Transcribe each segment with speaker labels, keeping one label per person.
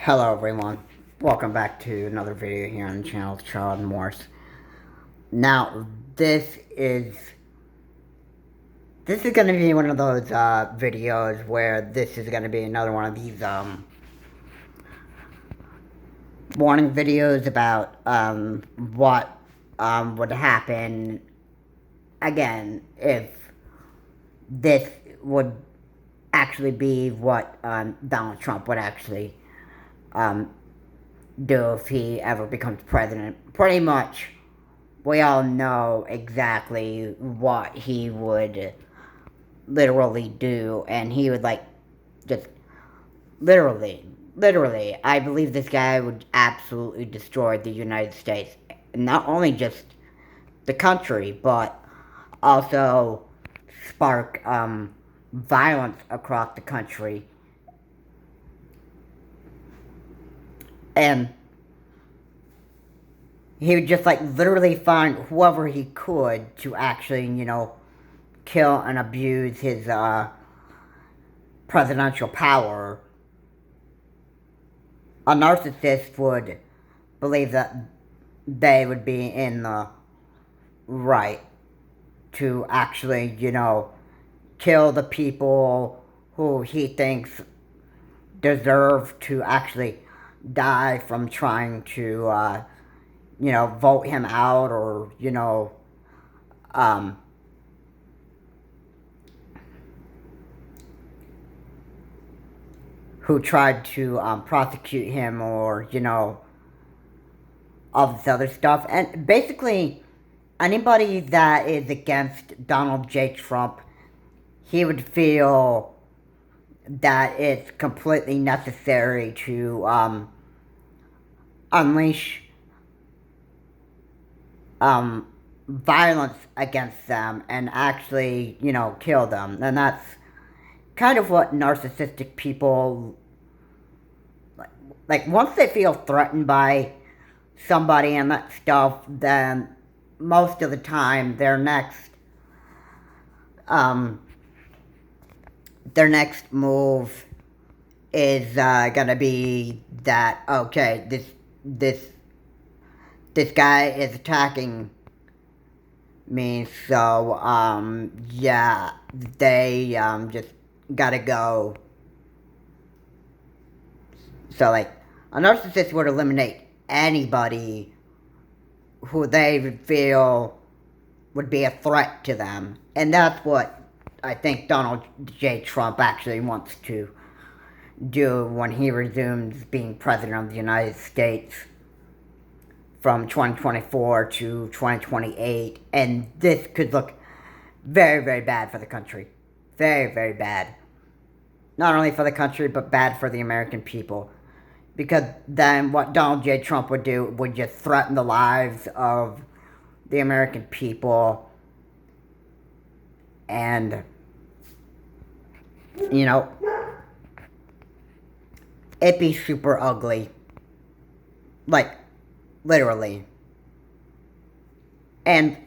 Speaker 1: Hello everyone, welcome back to another video here on the channel of Charles Morse. Now, this is going to be one of those videos where this is going to be another one of these warning videos about what would happen again if this would actually be what Donald Trump would actually do if he ever becomes president. Pretty much, we all know exactly what he would literally do, and he would, like, just literally, I believe this guy would absolutely destroy the United States. Not only just the country, but also spark, violence across the country. And he would just, like, literally find whoever he could to actually, kill and abuse his, presidential power. A narcissist would believe that they would be in the right to actually, kill the people who he thinks deserve to actually die from trying to, vote him out, or, who tried to prosecute him, or, all this other stuff. And basically, anybody that is against Donald J. Trump, he would feel that it's completely necessary to unleash violence against them and actually, kill them. And that's kind of what narcissistic people, like, once they feel threatened by somebody and that stuff, then most of the time their next move is gonna be that, okay, this guy is attacking me, so yeah, they just gotta go. So, like, a narcissist would eliminate anybody who they would feel would be a threat to them. And that's what I think Donald J. Trump actually wants to do when he resumes being president of the United States from 2024 to 2028. And this could look very, very bad for the country. Very, very bad. Not only for the country, but bad for the American people. Because then what Donald J. Trump would do would just threaten the lives of the American people. And, it'd be super ugly. Like, literally. And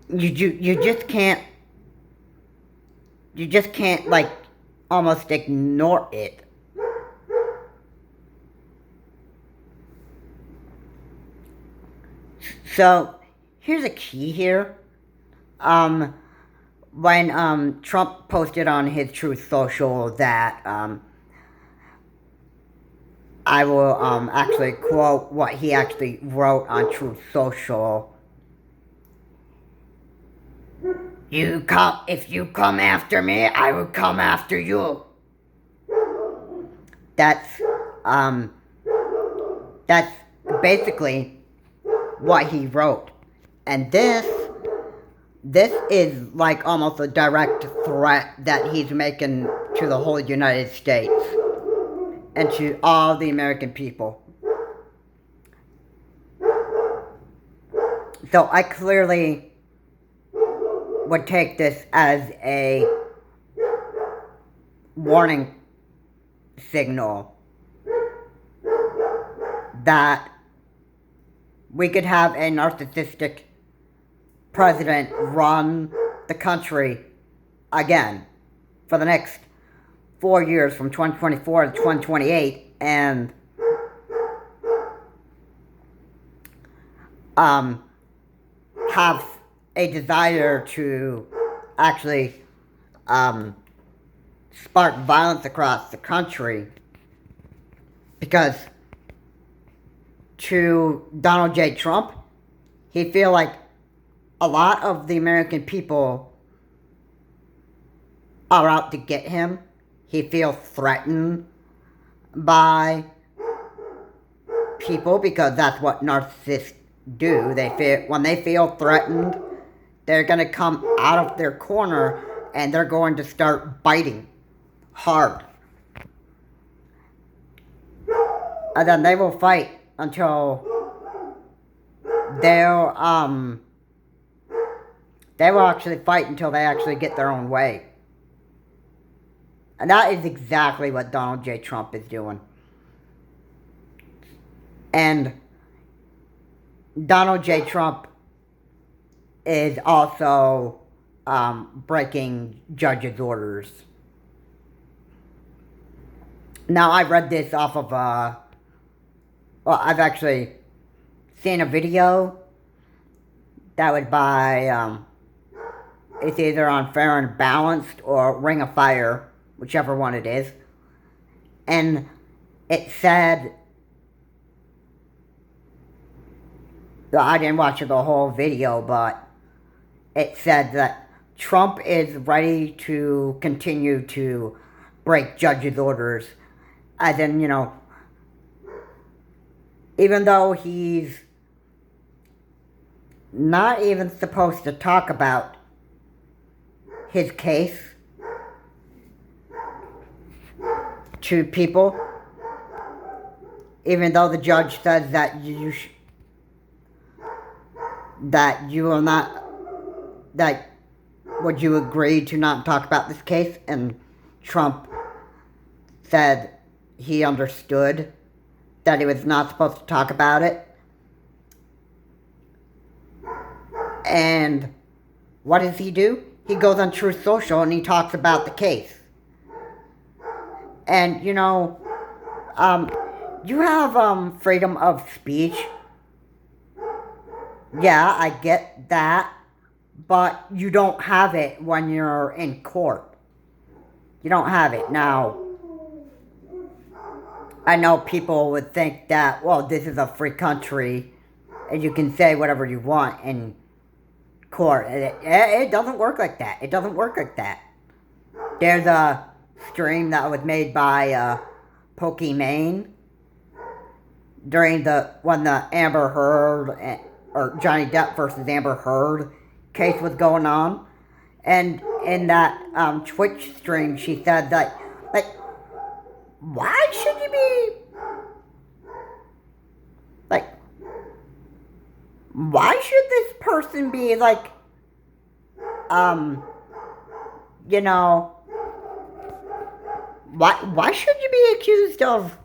Speaker 1: you just can't, like, almost ignore it. So, here's a key here. When Trump posted on his Truth Social that, I will actually quote what he actually wrote on Truth Social. If you come after me, I will come after you. That's basically what he wrote. And this is like almost a direct threat that he's making to the whole United States and to all the American people. So I clearly would take this as a warning signal that we could have a narcissistic president run the country again. for the next 4 years from 2024 to 2028 and have a desire to actually spark violence across the country, because to Donald J. Trump, he feel like a lot of the American people are out to get him. He feels threatened by people because that's what narcissists do. When they feel threatened, they're going to come out of their corner and they're going to start biting hard. And then they will fight until they will actually fight until they actually get their own way. And that is exactly what Donald J. Trump is doing. And Donald J. Trump is also breaking judges' orders. Now, I read this off of, I've actually seen a video that was by, it's either on Fair and Balanced or Ring of Fire, whichever one it is. And it said, I didn't watch the whole video, but it said that Trump is ready to continue to break judges' orders. As in, even though he's not even supposed to talk about his case to people, even though the judge says that would you agree to not talk about this case? And Trump said he understood that he was not supposed to talk about it. And what does he do? He goes on Truth Social and he talks about the case. And, you have freedom of speech. Yeah, I get that. But you don't have it when you're in court. You don't have it. Now, I know people would think that, well, this is a free country and you can say whatever you want in court. It doesn't work like that. It doesn't work like that. There's a stream that was made by Pokimane during when the Amber Heard, or Johnny Depp versus Amber Heard case was going on. And in that Twitch stream, she said that, why should you be, why should this person be, why should you be accused of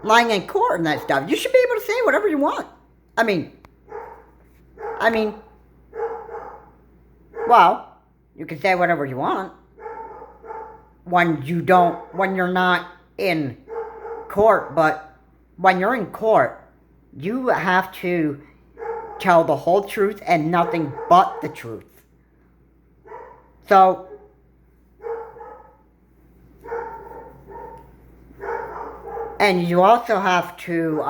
Speaker 1: lying in court and that stuff? You should be able to say whatever you want. I mean, well, you can say whatever you want when you're not in court, but when you're in court, you have to tell the whole truth and nothing but the truth. So, and you also have to,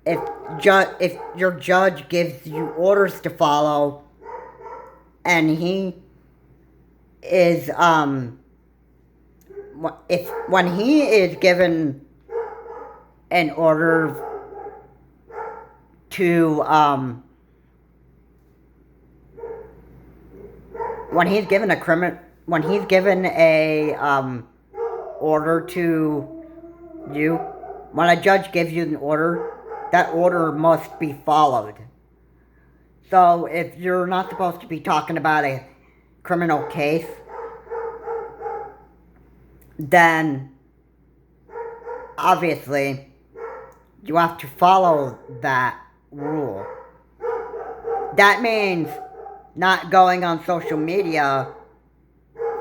Speaker 1: if your judge gives you orders to follow, and he is, when he is given an order to, when he's given a order to you, when a judge gives you an order, that order must be followed. So if you're not supposed to be talking about a criminal case, then obviously you have to follow that rule. That means not going on social media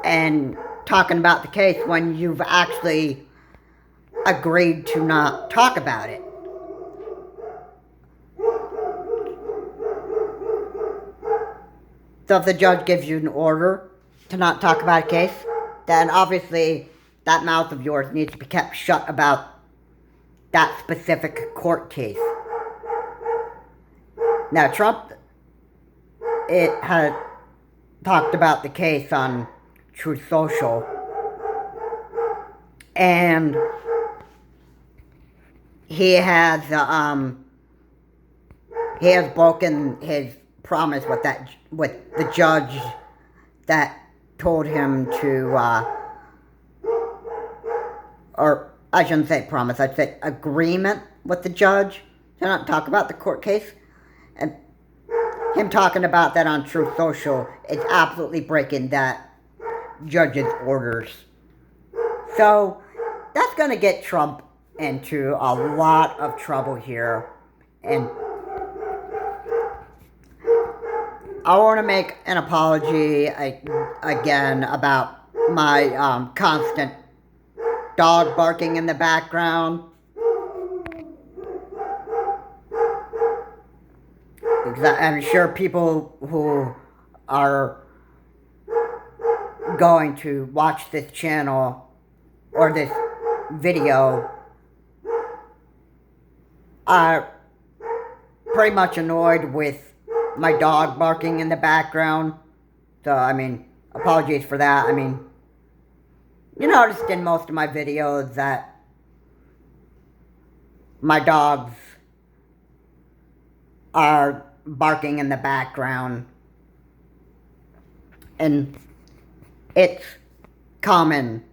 Speaker 1: and talking about the case when you've actually agreed to not talk about it. So if the judge gives you an order to not talk about a case, then obviously that mouth of yours needs to be kept shut about that specific court case. Now, Trump, it had talked about the case on Truth Social, and he has broken his promise with the judge that told him to, or I shouldn't say promise, I'd say agreement with the judge to not talk about the court case. And him talking about that on Truth Social is absolutely breaking that judge's orders. So that's going to get Trump into a lot of trouble here. And I want to make an apology again about my constant dog barking in the background. I'm sure people who are going to watch this channel or this video are pretty much annoyed with my dog barking in the background. So, I mean, apologies for that. I mean, you noticed in most of my videos that my dogs are barking in the background. And it's common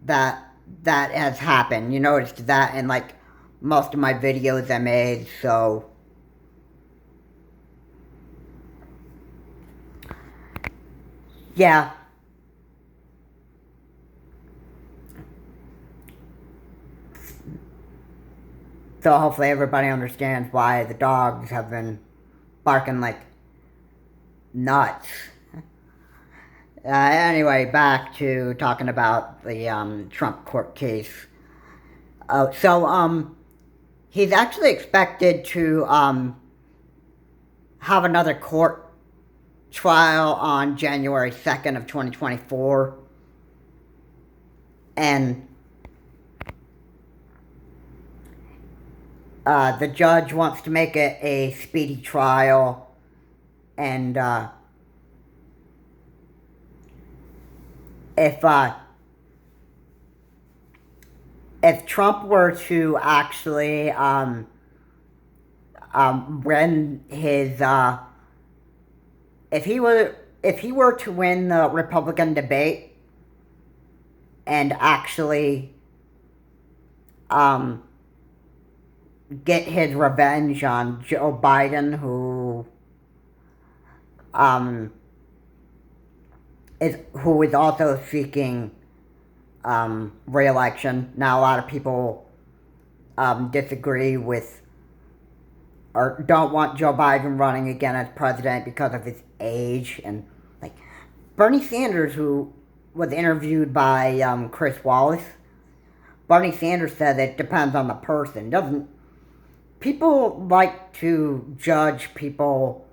Speaker 1: that that has happened. You noticed that in like most of my videos I made, so yeah. So hopefully everybody understands why the dogs have been barking like nuts. Anyway, back to talking about the Trump court case. He's actually expected to have another court trial on January 2nd of 2024. And the judge wants to make it a speedy trial. And if Trump were to actually win his if he were to win the Republican debate and actually get his revenge on Joe Biden, who is also seeking re-election. Now, a lot of people disagree with or don't want Joe Biden running again as president because of his age. And like Bernie Sanders, who was interviewed by Chris Wallace, Bernie Sanders said it depends on the person. Doesn't people like to judge people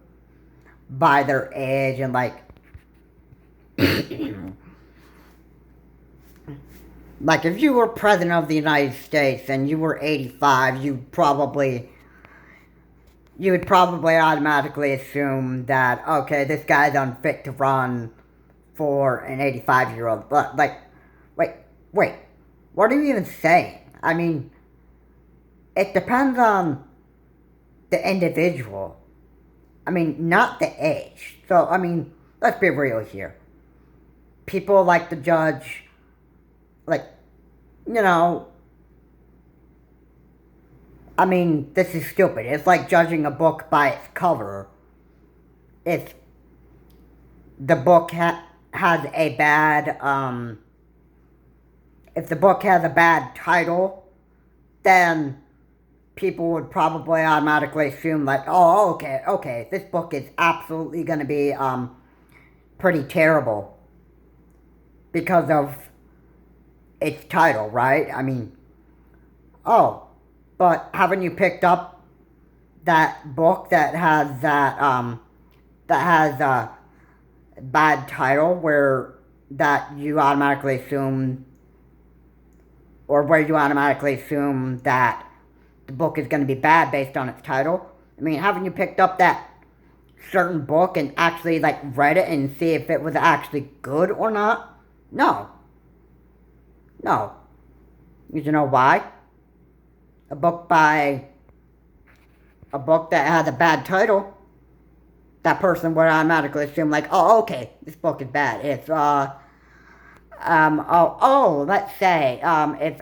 Speaker 1: by their age and like like if you were president of the United States and you were 85, you would probably automatically assume that, okay, this guy's unfit to run for an 85-year-old. But like, wait, what are you even saying? I mean, it depends on the individual. I mean, not the age. So, I mean, let's be real here. People like to judge, like, you know, I mean, this is stupid. It's like judging a book by its cover. If the book has a bad, if the book has a bad title, then people would probably automatically assume like, oh, okay, this book is absolutely going to be pretty terrible because of its title, right? I mean, oh, but haven't you picked up that book that has a bad title where that you automatically assume, or where you automatically assume that the book is going to be bad based on its title? I mean, haven't you picked up that certain book and actually like read it and see if it was actually good or not? No. No. You know why? A book by a book that has a bad title, that person would automatically assume like, oh, okay, this book is bad. It's let's say if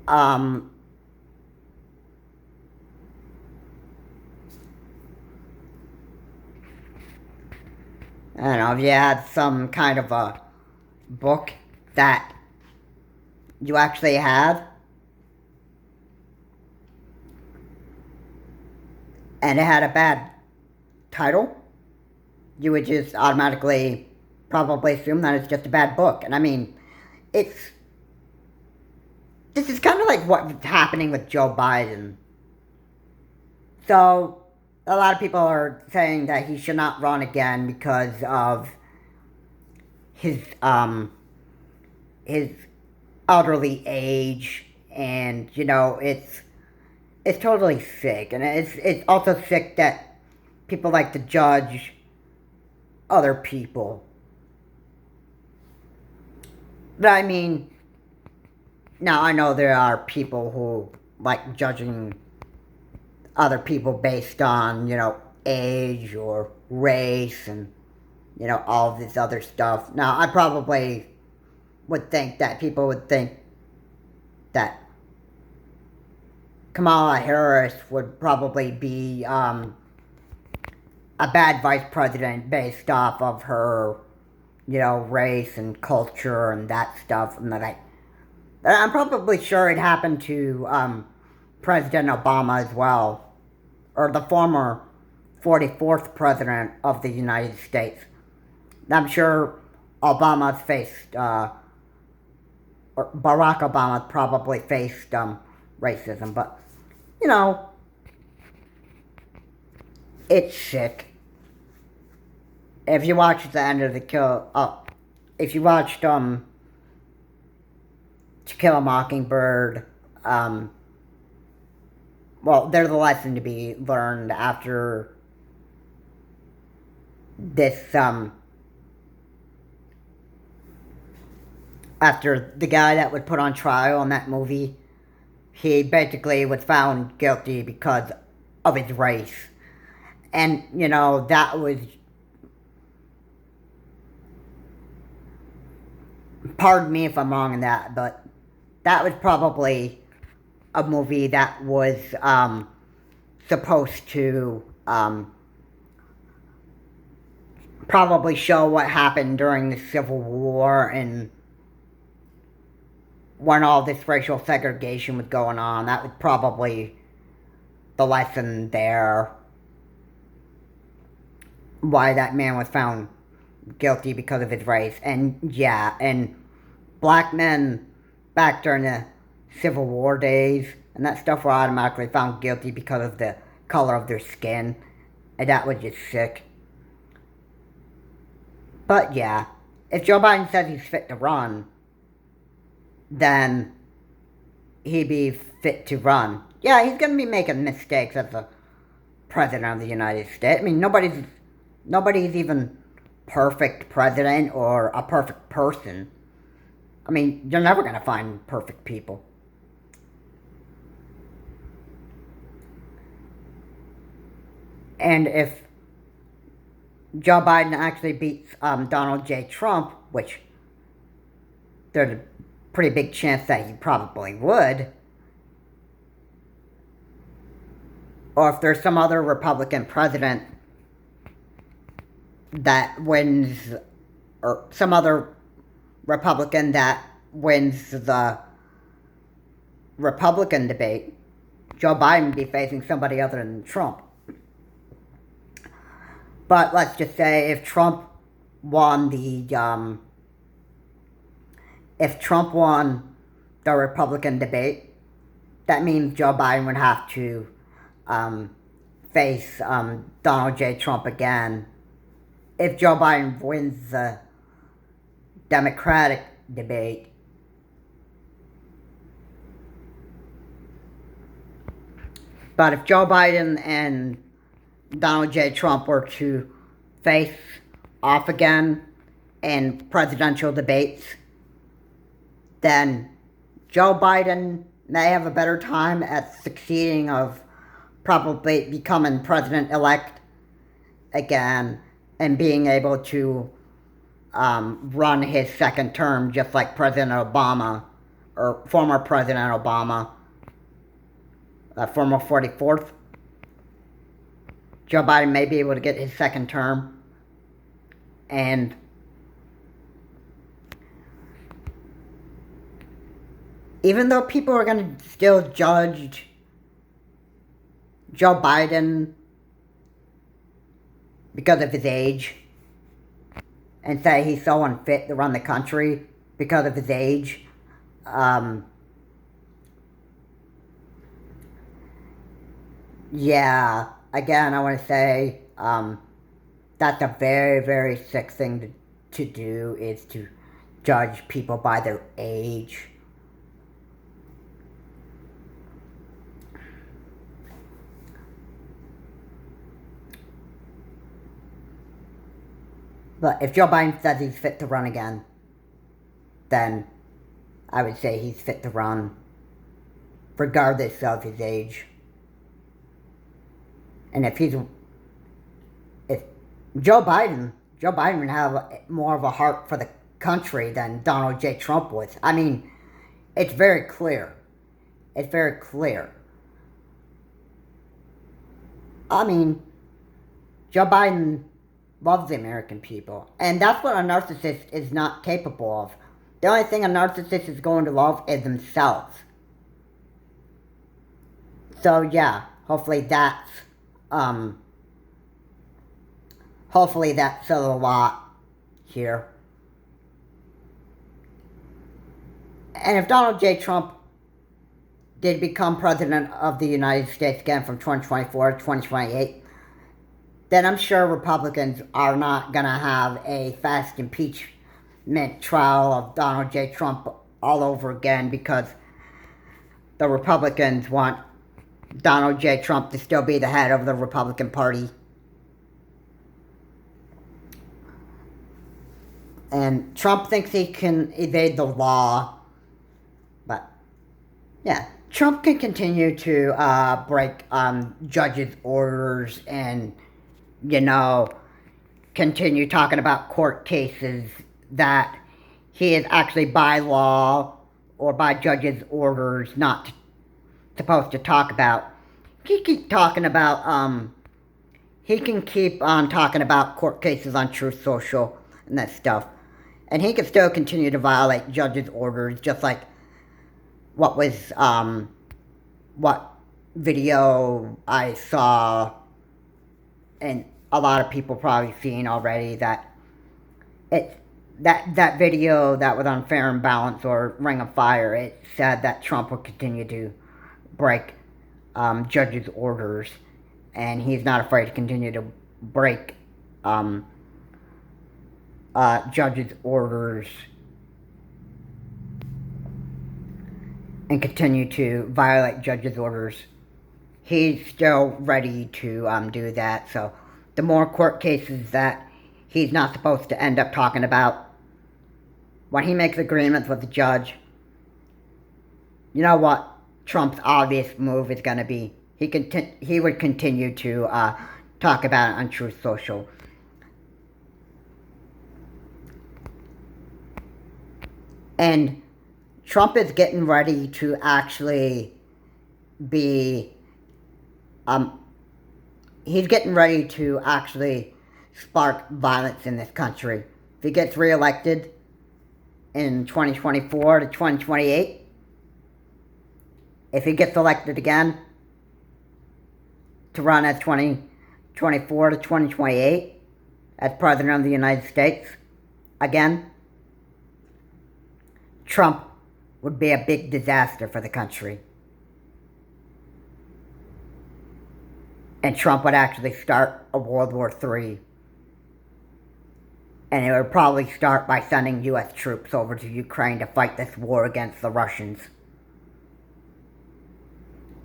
Speaker 1: um I don't know, if you had some kind of a book that you actually have and it had a bad title, you would just automatically probably assume that it's just a bad book. And I mean, it's this is kind of like what's happening with Joe Biden. So a lot of people are saying that he should not run again because of his his elderly age, and it's totally sick, and it's also sick that people like to judge other people. But I mean, now I know there are people who like judging other people based on, age or race and, all of this other stuff. Now, I probably would think that people would think that Kamala Harris would probably be a bad vice president based off of her, race and culture and that stuff. And I'm probably sure it happened to President Obama as well, or the former 44th president of the United States. I'm sure Obama's faced, or Barack Obama probably faced racism, but, it's sick. If you watched the end of the kill, if you watched To Kill a Mockingbird, well, there's a lesson to be learned after this, after the guy that was put on trial in that movie, he basically was found guilty because of his race. And, that was, pardon me if I'm wrong in that, but that was probably a movie that was supposed to probably show what happened during the Civil War and when all this racial segregation was going on. That was probably the lesson there. Why that man was found guilty because of his race. And yeah, and black men back during the Civil War days and that stuff were automatically found guilty because of the color of their skin. And that was just sick. But yeah, if Joe Biden says he's fit to run, then he'd be fit to run. Yeah, he's going to be making mistakes as the president of the United States. I mean, nobody's even perfect president or a perfect person. I mean, you're never going to find perfect people. And if Joe Biden actually beats Donald J. Trump, which there's a pretty big chance that he probably would, or if there's some other Republican president that wins, or some other Republican that wins the Republican debate, Joe Biden would be facing somebody other than Trump. But let's just say if Trump won the Republican debate, that means Joe Biden would have to face Donald J. Trump again. If Joe Biden wins the Democratic debate, but if Joe Biden and Donald J. Trump were to face off again in presidential debates, then Joe Biden may have a better time at succeeding of probably becoming president-elect again and being able to run his second term just like President Obama, or former President Obama, former 44th. Joe Biden may be able to get his second term, and even though people are going to still judge Joe Biden because of his age and say he's so unfit to run the country because of his age, yeah, again, I want to say that's a very, very sick thing to do, is to judge people by their age. But if Joe Biden says he's fit to run again, then I would say he's fit to run regardless of his age. And if Joe Biden would have more of a heart for the country than Donald J. Trump would. I mean, it's very clear. It's very clear. I mean, Joe Biden loves the American people. And that's what a narcissist is not capable of. The only thing a narcissist is going to love is themselves. So yeah, hopefully that says a lot here. And if Donald J. Trump did become president of the United States again from 2024 to 2028, then I'm sure Republicans are not going to have a fast impeachment trial of Donald J. Trump all over again, because the Republicans want Donald J. Trump to still be the head of the Republican Party. And Trump thinks he can evade the law. But, yeah, Trump can continue to break judges' orders and, continue talking about court cases that he is actually by law or by judges' orders not supposed to talk about. He can keep on talking about court cases on Truth Social and that stuff. And he can still continue to violate judges' orders, just like what video I saw, and a lot of people probably seen already, that video that was on Fair and Balance or Ring of Fire, it said that Trump would continue to break judges' orders, and he's not afraid to continue to break judges' orders and continue to violate judges' orders. He's still ready to do that. So the more court cases that he's not supposed to end up talking about, when he makes agreements with the judge, you know what Trump's obvious move is going to be? He would continue to talk about it on Truth Social. And Trump is getting ready to actually be, he's getting ready to actually spark violence in this country. If he gets reelected in 2024 to 2028, if he gets elected again to run as 2024 to 2028 as President of the United States again, Trump would be a big disaster for the country. And Trump would actually start a World War III. And it would probably start by sending U.S. troops over to Ukraine to fight this war against the Russians.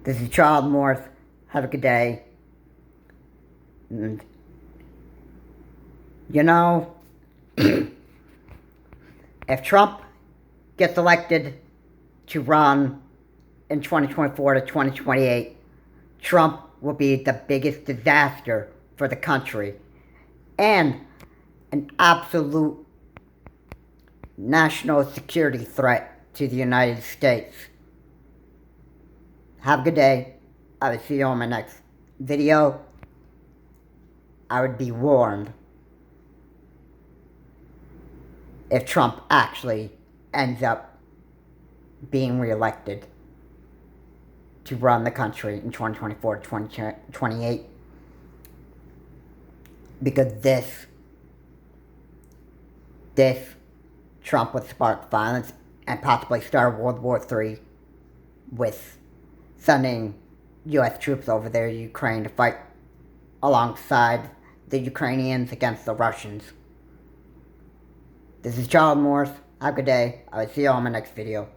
Speaker 1: This is Charles Morris. Have a good day. And, you know, if Trump gets elected to run in 2024 to 2028, Trump will be the biggest disaster for the country and an absolute national security threat to the United States. Have a good day. I will see you on my next video. I would be warned if Trump actually ends up being reelected to run the country in 2024 to 2028. Because this Trump would spark violence and possibly start World War III with sending U.S. troops over there to Ukraine to fight alongside the Ukrainians against the Russians. This is Charles Morris. Have a good day. I will see you on my next video.